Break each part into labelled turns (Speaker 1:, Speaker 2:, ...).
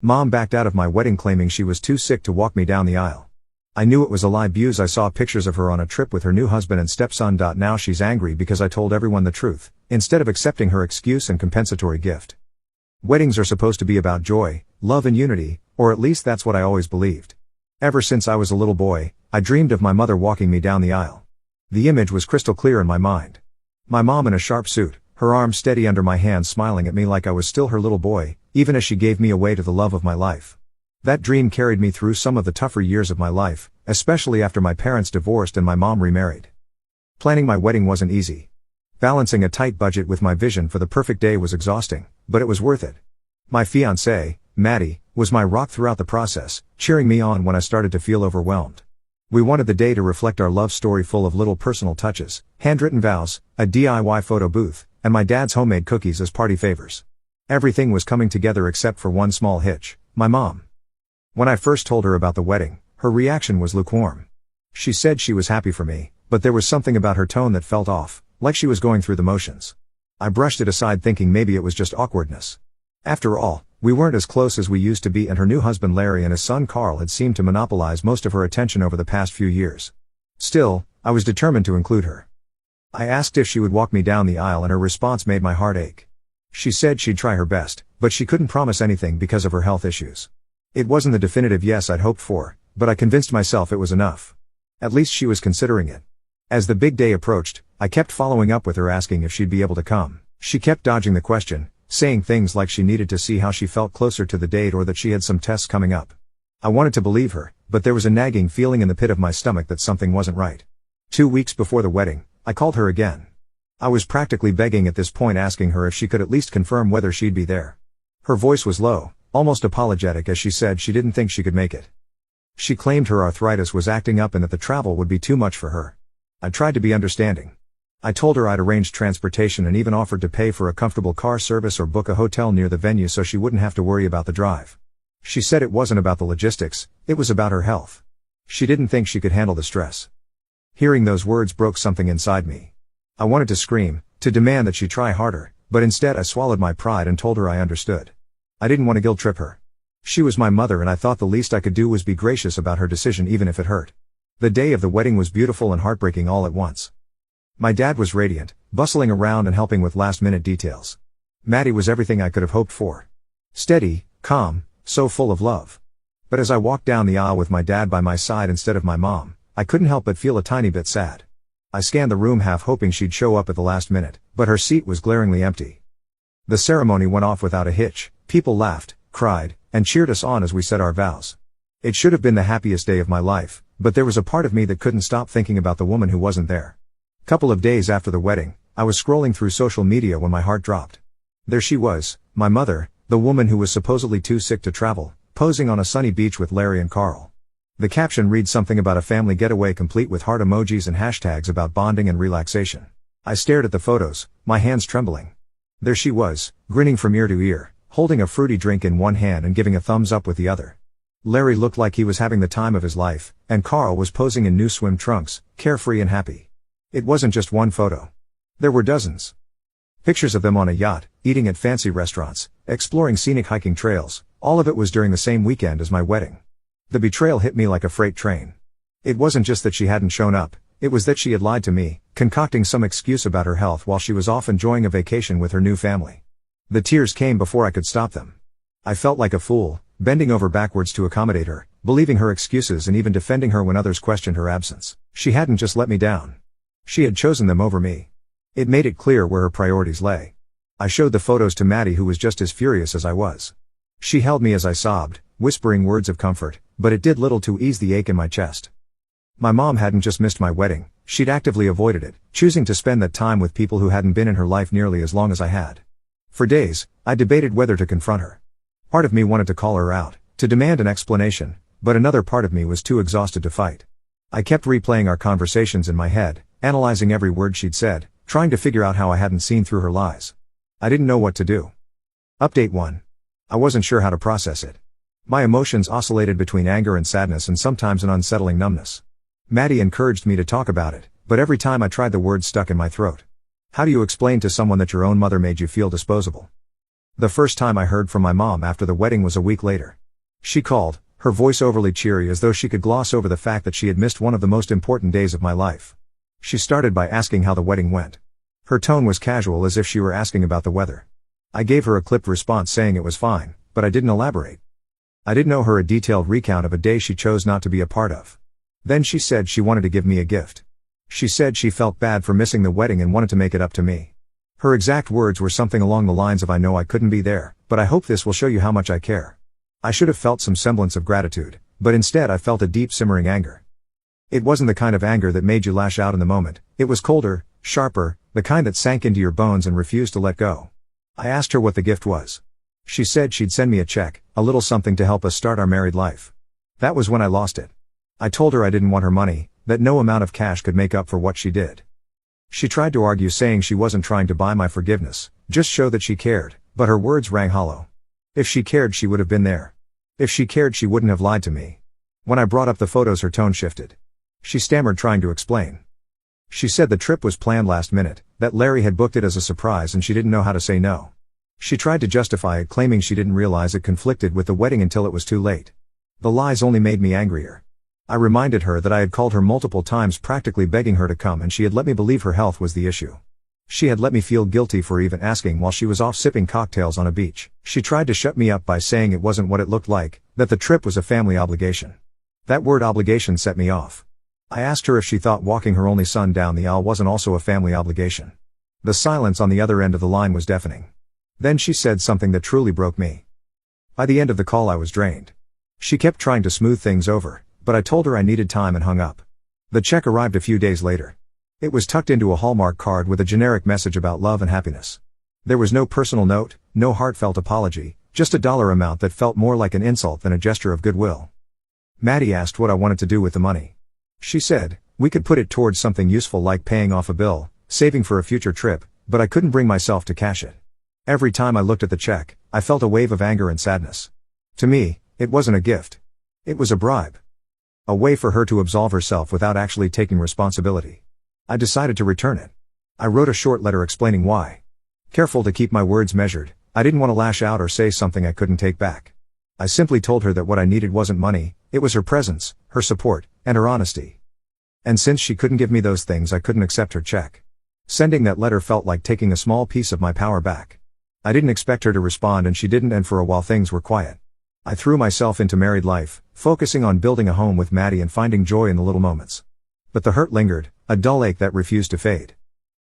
Speaker 1: Mom backed out of my wedding claiming she was too sick to walk me down the aisle. I knew it was a lie because I saw pictures of her on a trip with her new husband and stepson. Now she's angry because I told everyone the truth, instead of accepting her excuse and compensatory gift. Weddings are supposed to be about joy, love and unity, or at least that's what I always believed. Ever since I was a little boy, I dreamed of my mother walking me down the aisle. The image was crystal clear in my mind. My mom in a sharp suit, her arm steady under my hand, smiling at me like I was still her little boy, even as she gave me away to the love of my life. That dream carried me through some of the tougher years of my life, especially after my parents divorced and my mom remarried. Planning my wedding wasn't easy. Balancing a tight budget with my vision for the perfect day was exhausting, but it was worth it. My fiancée, Maddie, was my rock throughout the process, cheering me on when I started to feel overwhelmed. We wanted the day to reflect our love story, full of little personal touches, handwritten vows, a DIY photo booth, and my dad's homemade cookies as party favors. Everything was coming together except for one small hitch: my mom. When I first told her about the wedding, her reaction was lukewarm. She said she was happy for me, but there was something about her tone that felt off, like she was going through the motions. I brushed it aside, thinking maybe it was just awkwardness. After all, we weren't as close as we used to be, and her new husband Larry and his son Carl had seemed to monopolize most of her attention over the past few years. Still, I was determined to include her. I asked if she would walk me down the aisle, and her response made my heart ache. She said she'd try her best, but she couldn't promise anything because of her health issues. It wasn't the definitive yes I'd hoped for, but I convinced myself it was enough. At least she was considering it. As the big day approached, I kept following up with her, asking if she'd be able to come. She kept dodging the question, saying things like she needed to see how she felt closer to the date or that she had some tests coming up. I wanted to believe her, but there was a nagging feeling in the pit of my stomach that something wasn't right. 2 weeks before the wedding, I called her again. I was practically begging at this point, asking her if she could at least confirm whether she'd be there. Her voice was low, almost apologetic, as she said she didn't think she could make it. She claimed her arthritis was acting up and that the travel would be too much for her. I tried to be understanding. I told her I'd arranged transportation and even offered to pay for a comfortable car service or book a hotel near the venue so she wouldn't have to worry about the drive. She said it wasn't about the logistics, it was about her health. She didn't think she could handle the stress. Hearing those words broke something inside me. I wanted to scream, to demand that she try harder, but instead I swallowed my pride and told her I understood. I didn't want to guilt trip her. She was my mother, and I thought the least I could do was be gracious about her decision, even if it hurt. The day of the wedding was beautiful and heartbreaking all at once. My dad was radiant, bustling around and helping with last-minute details. Maddie was everything I could have hoped for. Steady, calm, so full of love. But as I walked down the aisle with my dad by my side instead of my mom, I couldn't help but feel a tiny bit sad. I scanned the room, half hoping she'd show up at the last minute, but her seat was glaringly empty. The ceremony went off without a hitch. People laughed, cried, and cheered us on as we said our vows. It should have been the happiest day of my life, but there was a part of me that couldn't stop thinking about the woman who wasn't there. Couple of days after the wedding, I was scrolling through social media when my heart dropped. There she was, my mother, the woman who was supposedly too sick to travel, posing on a sunny beach with Larry and Carl. The caption read something about a family getaway, complete with heart emojis and hashtags about bonding and relaxation. I stared at the photos, my hands trembling. There she was, grinning from ear to ear, holding a fruity drink in one hand and giving a thumbs up with the other. Larry looked like he was having the time of his life, and Carl was posing in new swim trunks, carefree and happy. It wasn't just one photo. There were dozens. Pictures of them on a yacht, eating at fancy restaurants, exploring scenic hiking trails. All of it was during the same weekend as my wedding. The betrayal hit me like a freight train. It wasn't just that she hadn't shown up, it was that she had lied to me, concocting some excuse about her health while she was off enjoying a vacation with her new family. The tears came before I could stop them. I felt like a fool, bending over backwards to accommodate her, believing her excuses and even defending her when others questioned her absence. She hadn't just let me down. She had chosen them over me. It made it clear where her priorities lay. I showed the photos to Maddie, who was just as furious as I was. She held me as I sobbed, whispering words of comfort, but it did little to ease the ache in my chest. My mom hadn't just missed my wedding, she'd actively avoided it, choosing to spend that time with people who hadn't been in her life nearly as long as I had. For days, I debated whether to confront her. Part of me wanted to call her out, to demand an explanation, but another part of me was too exhausted to fight. I kept replaying our conversations in my head, analyzing every word she'd said, trying to figure out how I hadn't seen through her lies. I didn't know what to do. Update 1. I wasn't sure how to process it. My emotions oscillated between anger and sadness and sometimes an unsettling numbness. Maddie encouraged me to talk about it, but every time I tried the words stuck in my throat. How do you explain to someone that your own mother made you feel disposable? The first time I heard from my mom after the wedding was a week later. She called, her voice overly cheery as though she could gloss over the fact that she had missed one of the most important days of my life. She started by asking how the wedding went. Her tone was casual, as if she were asking about the weather. I gave her a clipped response saying it was fine, but I didn't elaborate. I didn't owe her a detailed recount of a day she chose not to be a part of. Then she said she wanted to give me a gift. She said she felt bad for missing the wedding and wanted to make it up to me. Her exact words were something along the lines of, "I know I couldn't be there, but I hope this will show you how much I care." I should have felt some semblance of gratitude, but instead I felt a deep simmering anger. It wasn't the kind of anger that made you lash out in the moment. It was colder, sharper, the kind that sank into your bones and refused to let go. I asked her what the gift was. She said she'd send me a check, a little something to help us start our married life. That was when I lost it. I told her I didn't want her money, that no amount of cash could make up for what she did. She tried to argue, saying she wasn't trying to buy my forgiveness, just show that she cared, but her words rang hollow. If she cared, she would have been there. If she cared, she wouldn't have lied to me. When I brought up the photos, her tone shifted. She stammered, trying to explain. She said the trip was planned last minute, that Larry had booked it as a surprise and she didn't know how to say no. She tried to justify it, claiming she didn't realize it conflicted with the wedding until it was too late. The lies only made me angrier. I reminded her that I had called her multiple times, practically begging her to come, and she had let me believe her health was the issue. She had let me feel guilty for even asking while she was off sipping cocktails on a beach. She tried to shut me up by saying it wasn't what it looked like, that the trip was a family obligation. That word obligation set me off. I asked her if she thought walking her only son down the aisle wasn't also a family obligation. The silence on the other end of the line was deafening. Then she said something that truly broke me. By the end of the call, I was drained. She kept trying to smooth things over, but I told her I needed time and hung up. The check arrived a few days later. It was tucked into a Hallmark card with a generic message about love and happiness. There was no personal note, no heartfelt apology, just a dollar amount that felt more like an insult than a gesture of goodwill. Maddie asked what I wanted to do with the money. She said, we could put it towards something useful like paying off a bill, saving for a future trip, but I couldn't bring myself to cash it. Every time I looked at the check, I felt a wave of anger and sadness. To me, it wasn't a gift. It was a bribe. A way for her to absolve herself without actually taking responsibility. I decided to return it. I wrote a short letter explaining why. Careful to keep my words measured, I didn't want to lash out or say something I couldn't take back. I simply told her that what I needed wasn't money, it was her presence, her support, and her honesty. And since she couldn't give me those things, I couldn't accept her check. Sending that letter felt like taking a small piece of my power back. I didn't expect her to respond, and she didn't, and for a while things were quiet. I threw myself into married life, focusing on building a home with Maddie and finding joy in the little moments. But the hurt lingered, a dull ache that refused to fade.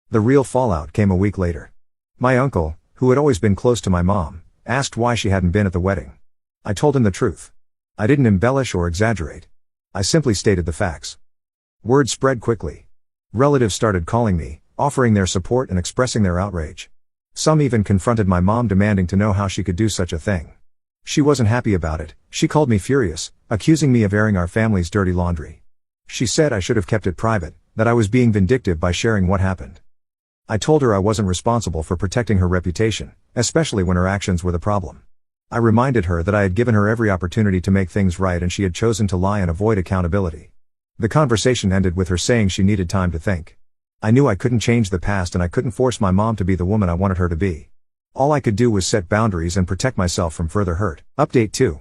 Speaker 1: The real fallout came a week later. My uncle, who had always been close to my mom, asked why she hadn't been at the wedding. I told him the truth. I didn't embellish or exaggerate. I simply stated the facts. Word spread quickly. Relatives started calling me, offering their support and expressing their outrage. Some even confronted my mom, demanding to know how she could do such a thing. She wasn't happy about it. She called me furious, accusing me of airing our family's dirty laundry. She said I should have kept it private, that I was being vindictive by sharing what happened. I told her I wasn't responsible for protecting her reputation, especially when her actions were the problem. I reminded her that I had given her every opportunity to make things right, and she had chosen to lie and avoid accountability. The conversation ended with her saying she needed time to think. I knew I couldn't change the past, and I couldn't force my mom to be the woman I wanted her to be. All I could do was set boundaries and protect myself from further hurt. Update 2.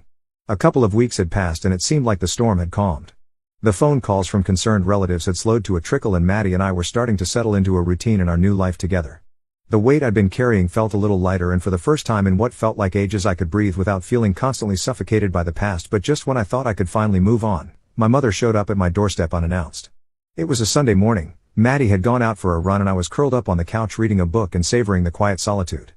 Speaker 1: A couple of weeks had passed and it seemed like the storm had calmed. The phone calls from concerned relatives had slowed to a trickle, and Maddie and I were starting to settle into a routine in our new life together. The weight I'd been carrying felt a little lighter, and for the first time in what felt like ages I could breathe without feeling constantly suffocated by the past. But just when I thought I could finally move on, my mother showed up at my doorstep unannounced. It was a Sunday morning. Maddie had gone out for a run and I was curled up on the couch reading a book and savoring the quiet solitude.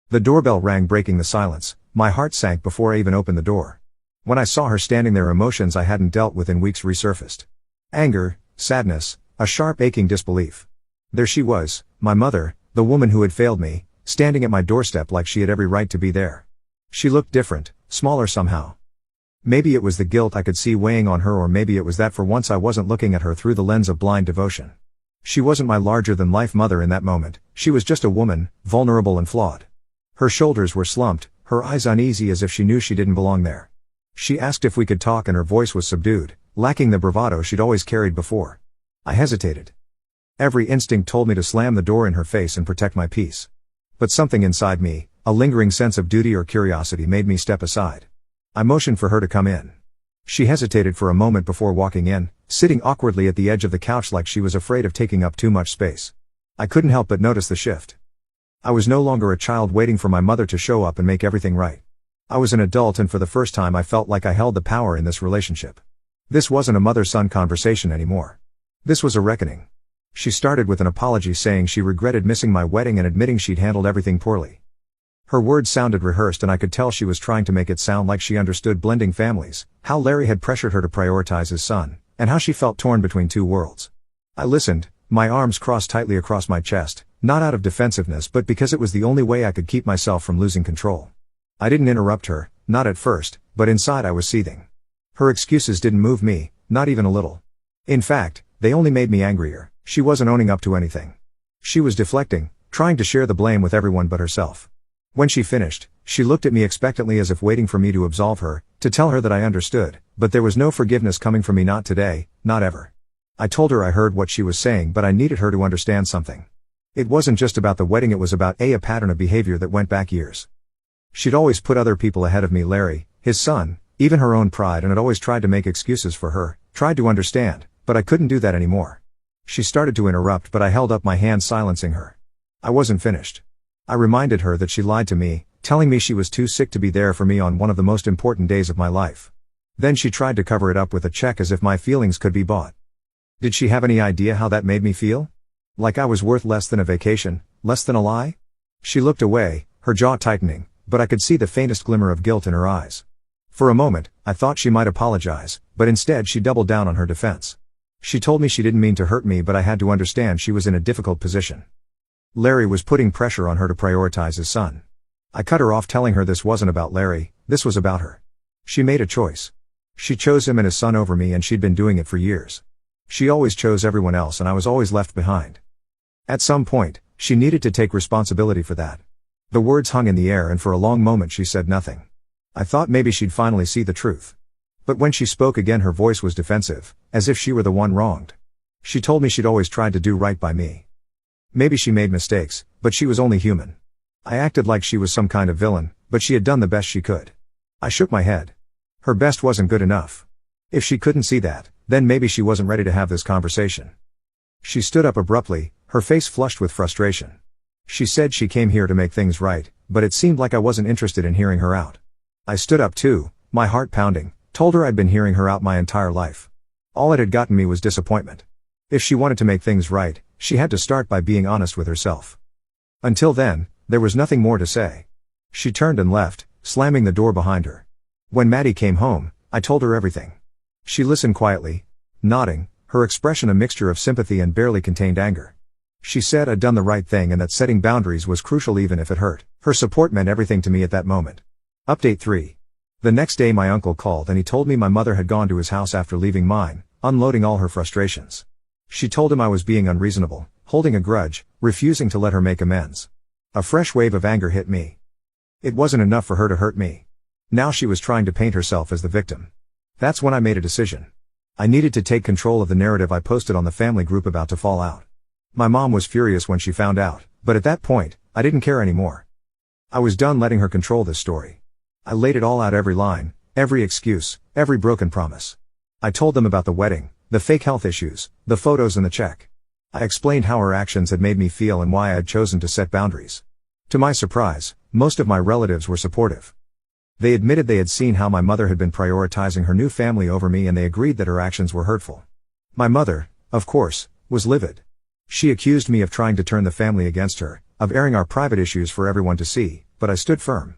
Speaker 1: The doorbell rang, breaking the silence. My heart sank before I even opened the door. When I saw her standing there, emotions I hadn't dealt with in weeks resurfaced. Anger, sadness, a sharp aching disbelief. There she was, my mother, the woman who had failed me, standing at my doorstep like she had every right to be there. She looked different, smaller somehow. Maybe it was the guilt I could see weighing on her, or maybe it was that for once I wasn't looking at her through the lens of blind devotion. She wasn't my larger-than-life mother in that moment. She was just a woman, vulnerable and flawed. Her shoulders were slumped, her eyes uneasy as if she knew she didn't belong there. She asked if we could talk, and her voice was subdued, lacking the bravado she'd always carried before. I hesitated. Every instinct told me to slam the door in her face and protect my peace. But something inside me, A lingering sense of duty or curiosity made me step aside. I motioned for her to come in. She hesitated for a moment before walking in, sitting awkwardly at the edge of the couch like she was afraid of taking up too much space. I couldn't help but notice the shift. I was no longer a child waiting for my mother to show up and make everything right. I was an adult, and for the first time I felt like I held the power in this relationship. This wasn't a mother-son conversation anymore. This was a reckoning. She started with an apology, saying she regretted missing my wedding and admitting she'd handled everything poorly. Her words sounded rehearsed, and I could tell she was trying to make it sound like she understood blending families, how Larry had pressured her to prioritize his son, and how she felt torn between two worlds. I listened, my arms crossed tightly across my chest, not out of defensiveness but because it was the only way I could keep myself from losing control. I didn't interrupt her, not at first, but inside I was seething. Her excuses didn't move me, not even a little. In fact, they only made me angrier. She wasn't owning up to anything. She was deflecting, trying to share the blame with everyone but herself. When she finished, she looked at me expectantly, as if waiting for me to absolve her, to tell her that I understood, but there was no forgiveness coming from me, not today, not ever. I told her I heard what she was saying, but I needed her to understand something. It wasn't just about the wedding, it was about a pattern of behavior that went back years. She'd always put other people ahead of me, Larry, his son, even her own pride, and had always tried to make excuses for her, tried to understand, but I couldn't do that anymore. She started to interrupt, but I held up my hand, silencing her. I wasn't finished. I reminded her that she lied to me, telling me she was too sick to be there for me on one of the most important days of my life. Then she tried to cover it up with a check, as if my feelings could be bought. Did she have any idea how that made me feel? Like I was worth less than a vacation, less than a lie? She looked away, her jaw tightening, but I could see the faintest glimmer of guilt in her eyes. For a moment, I thought she might apologize, but instead she doubled down on her defense. She told me she didn't mean to hurt me, but I had to understand she was in a difficult position. Larry was putting pressure on her to prioritize his son. I cut her off, telling her this wasn't about Larry, this was about her. She made a choice. She chose him and his son over me, and she'd been doing it for years. She always chose everyone else, and I was always left behind. At some point, she needed to take responsibility for that. The words hung in the air, and for a long moment she said nothing. I thought maybe she'd finally see the truth. But when she spoke again, her voice was defensive, as if she were the one wronged. She told me she'd always tried to do right by me. Maybe she made mistakes, but she was only human. I acted like she was some kind of villain, but she had done the best she could. I shook my head. Her best wasn't good enough. If she couldn't see that, then maybe she wasn't ready to have this conversation. She stood up abruptly, her face flushed with frustration. She said she came here to make things right, but it seemed like I wasn't interested in hearing her out. I stood up too, my heart pounding, told her I'd been hearing her out my entire life. All it had gotten me was disappointment. If she wanted to make things right, she had to start by being honest with herself. Until then, there was nothing more to say. She turned and left, slamming the door behind her. When Maddie came home, I told her everything. She listened quietly, nodding, her expression a mixture of sympathy and barely contained anger. She said I'd done the right thing and that setting boundaries was crucial even if it hurt. Her support meant everything to me at that moment. Update 3. The next day my uncle called and he told me my mother had gone to his house after leaving mine, unloading all her frustrations. She told him I was being unreasonable, holding a grudge, refusing to let her make amends. A fresh wave of anger hit me. It wasn't enough for her to hurt me. Now she was trying to paint herself as the victim. That's when I made a decision. I needed to take control of the narrative I posted on the family group about to fall out. My mom was furious when she found out, but at that point, I didn't care anymore. I was done letting her control this story. I laid it all out, every line, every excuse, every broken promise. I told them about the wedding, the fake health issues, the photos and the check. I explained how her actions had made me feel and why I had chosen to set boundaries. To my surprise, most of my relatives were supportive. They admitted they had seen how my mother had been prioritizing her new family over me, and they agreed that her actions were hurtful. My mother, of course, was livid. She accused me of trying to turn the family against her, of airing our private issues for everyone to see, but I stood firm.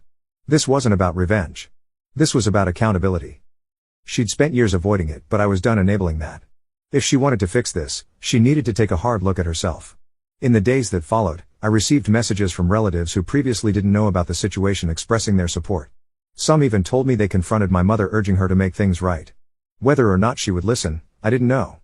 Speaker 1: This wasn't about revenge. This was about accountability. She'd spent years avoiding it, but I was done enabling that. If she wanted to fix this, she needed to take a hard look at herself. In the days that followed, I received messages from relatives who previously didn't know about the situation expressing their support. Some even told me they confronted my mother, urging her to make things right. Whether or not she would listen, I didn't know.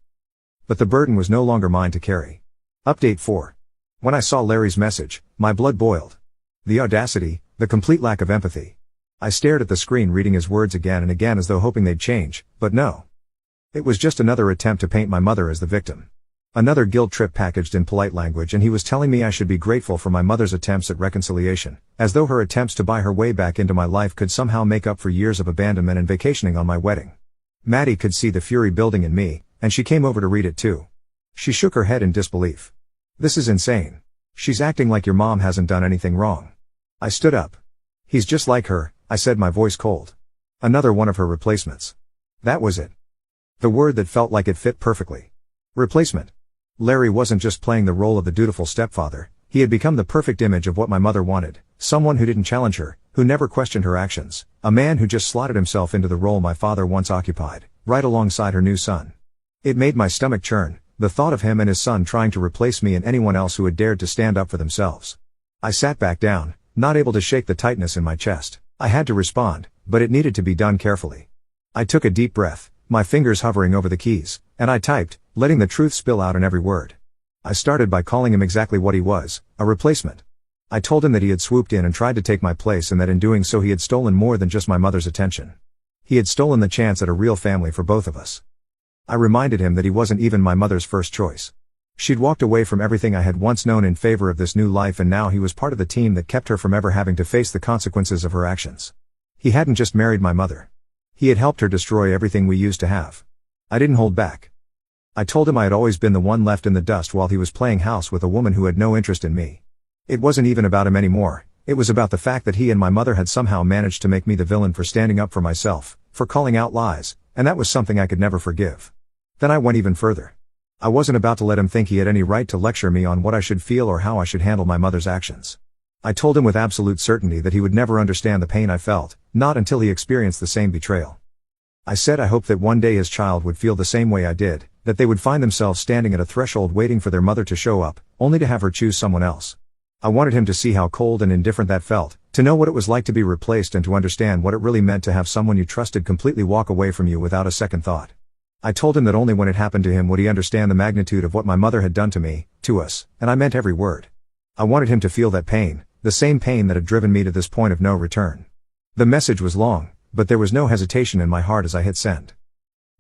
Speaker 1: But the burden was no longer mine to carry. Update 4. When I saw Larry's message, my blood boiled. The audacity, the complete lack of empathy. I stared at the screen, reading his words again and again as though hoping they'd change, but no. It was just another attempt to paint my mother as the victim. Another guilt trip packaged in polite language, and he was telling me I should be grateful for my mother's attempts at reconciliation, as though her attempts to buy her way back into my life could somehow make up for years of abandonment and vacationing on my wedding. Maddie could see the fury building in me, and she came over to read it too. She shook her head in disbelief. This is insane. She's acting like your mom hasn't done anything wrong. I stood up. He's just like her, I said, my voice cold. Another one of her replacements. That was it. The word that felt like it fit perfectly. Replacement. Larry wasn't just playing the role of the dutiful stepfather, he had become the perfect image of what my mother wanted, someone who didn't challenge her, who never questioned her actions, a man who just slotted himself into the role my father once occupied, right alongside her new son. It made my stomach churn, the thought of him and his son trying to replace me and anyone else who had dared to stand up for themselves. I sat back down, not able to shake the tightness in my chest. I had to respond, but it needed to be done carefully. I took a deep breath, my fingers hovering over the keys, and I typed, letting the truth spill out in every word. I started by calling him exactly what he was, a replacement. I told him that he had swooped in and tried to take my place, and that in doing so he had stolen more than just my mother's attention. He had stolen the chance at a real family for both of us. I reminded him that he wasn't even my mother's first choice. She'd walked away from everything I had once known in favor of this new life, and now he was part of the team that kept her from ever having to face the consequences of her actions. He hadn't just married my mother. He had helped her destroy everything we used to have. I didn't hold back. I told him I had always been the one left in the dust while he was playing house with a woman who had no interest in me. It wasn't even about him anymore, it was about the fact that he and my mother had somehow managed to make me the villain for standing up for myself, for calling out lies, and that was something I could never forgive. Then I went even further. I wasn't about to let him think he had any right to lecture me on what I should feel or how I should handle my mother's actions. I told him with absolute certainty that he would never understand the pain I felt, not until he experienced the same betrayal. I said I hoped that one day his child would feel the same way I did, that they would find themselves standing at a threshold waiting for their mother to show up, only to have her choose someone else. I wanted him to see how cold and indifferent that felt, to know what it was like to be replaced, and to understand what it really meant to have someone you trusted completely walk away from you without a second thought. I told him that only when it happened to him would he understand the magnitude of what my mother had done to me, to us, and I meant every word. I wanted him to feel that pain, the same pain that had driven me to this point of no return. The message was long, but there was no hesitation in my heart as I hit send.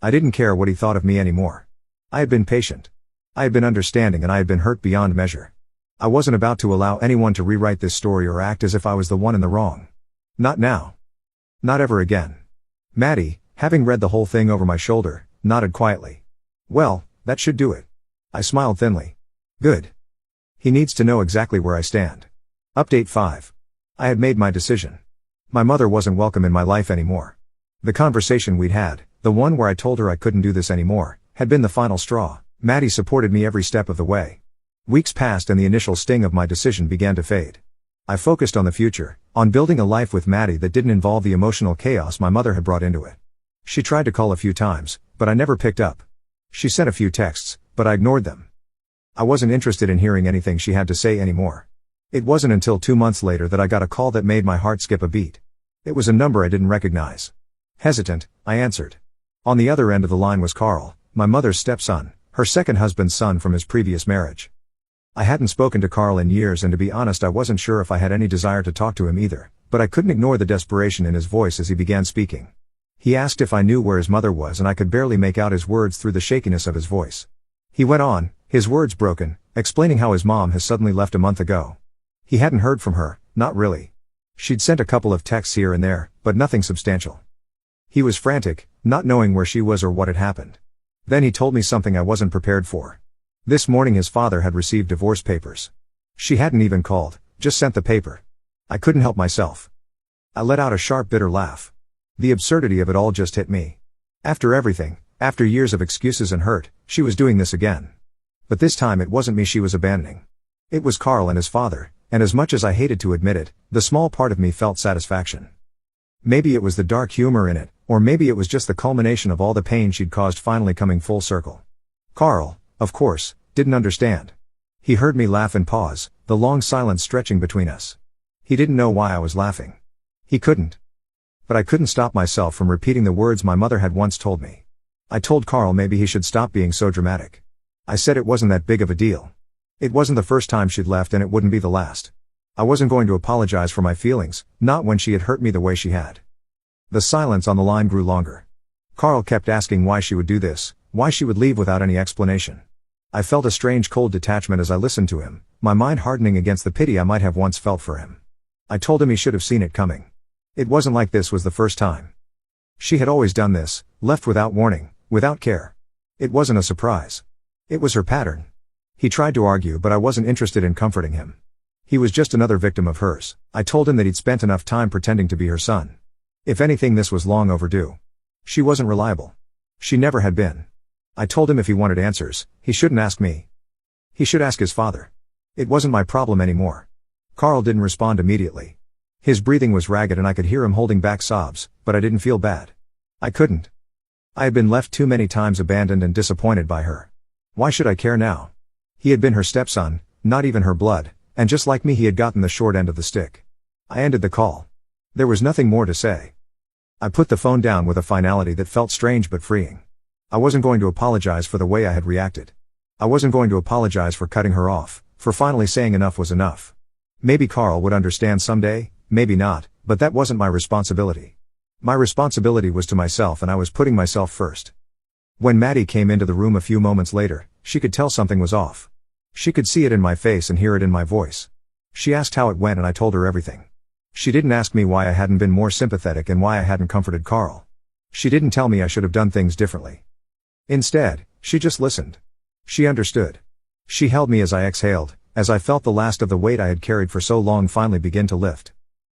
Speaker 1: I didn't care what he thought of me anymore. I had been patient. I had been understanding, and I had been hurt beyond measure. I wasn't about to allow anyone to rewrite this story or act as if I was the one in the wrong. Not now. Not ever again. Maddie, having read the whole thing over my shoulder, nodded quietly. Well, that should do it. I smiled thinly. Good. He needs to know exactly where I stand. Update 5. I had made my decision. My mother wasn't welcome in my life anymore. The conversation we'd had, the one where I told her I couldn't do this anymore, had been the final straw. Maddie supported me every step of the way. Weeks passed and the initial sting of my decision began to fade. I focused on the future, on building a life with Maddie that didn't involve the emotional chaos my mother had brought into it. She tried to call a few times, but I never picked up. She sent a few texts, but I ignored them. I wasn't interested in hearing anything she had to say anymore. It wasn't until 2 months later that I got a call that made my heart skip a beat. It was a number I didn't recognize. Hesitant, I answered. On the other end of the line was Carl, my mother's stepson, her second husband's son from his previous marriage. I hadn't spoken to Carl in years, and to be honest I wasn't sure if I had any desire to talk to him either, but I couldn't ignore the desperation in his voice as he began speaking. He asked if I knew where his mother was, and I could barely make out his words through the shakiness of his voice. He went on, his words broken, explaining how his mom has suddenly left a month ago. He hadn't heard from her, not really. She'd sent a couple of texts here and there, but nothing substantial. He was frantic, not knowing where she was or what had happened. Then he told me something I wasn't prepared for. This morning his father had received divorce papers. She hadn't even called, just sent the paper. I couldn't help myself. I let out a sharp, bitter laugh. The absurdity of it all just hit me. After everything, after years of excuses and hurt, she was doing this again. But this time it wasn't me she was abandoning. It was Carl and his father, and as much as I hated to admit it, the small part of me felt satisfaction. Maybe it was the dark humor in it, or maybe it was just the culmination of all the pain she'd caused finally coming full circle. Carl, of course, didn't understand. He heard me laugh and pause, the long silence stretching between us. He didn't know why I was laughing. He couldn't. But I couldn't stop myself from repeating the words my mother had once told me. I told Carl maybe he should stop being so dramatic. I said it wasn't that big of a deal. It wasn't the first time she'd left, and it wouldn't be the last. I wasn't going to apologize for my feelings, not when she had hurt me the way she had. The silence on the line grew longer. Carl kept asking why she would do this, why she would leave without any explanation. I felt a strange cold detachment as I listened to him, my mind hardening against the pity I might have once felt for him. I told him he should have seen it coming. It wasn't like this was the first time. She had always done this, left without warning, without care. It wasn't a surprise. It was her pattern. He tried to argue, but I wasn't interested in comforting him. He was just another victim of hers. I told him that he'd spent enough time pretending to be her son. If anything, this was long overdue. She wasn't reliable. She never had been. I told him if he wanted answers, he shouldn't ask me. He should ask his father. It wasn't my problem anymore. Carl didn't respond immediately. His breathing was ragged and I could hear him holding back sobs, but I didn't feel bad. I couldn't. I had been left too many times, abandoned and disappointed by her. Why should I care now? He had been her stepson, not even her blood, and just like me he had gotten the short end of the stick. I ended the call. There was nothing more to say. I put the phone down with a finality that felt strange but freeing. I wasn't going to apologize for the way I had reacted. I wasn't going to apologize for cutting her off, for finally saying enough was enough. Maybe Carl would understand someday, maybe not, but that wasn't my responsibility. My responsibility was to myself, and I was putting myself first. When Maddie came into the room a few moments later, she could tell something was off. She could see it in my face and hear it in my voice. She asked how it went and I told her everything. She didn't ask me why I hadn't been more sympathetic and why I hadn't comforted Carl. She didn't tell me I should have done things differently. Instead, she just listened. She understood. She held me as I exhaled, as I felt the last of the weight I had carried for so long finally begin to lift.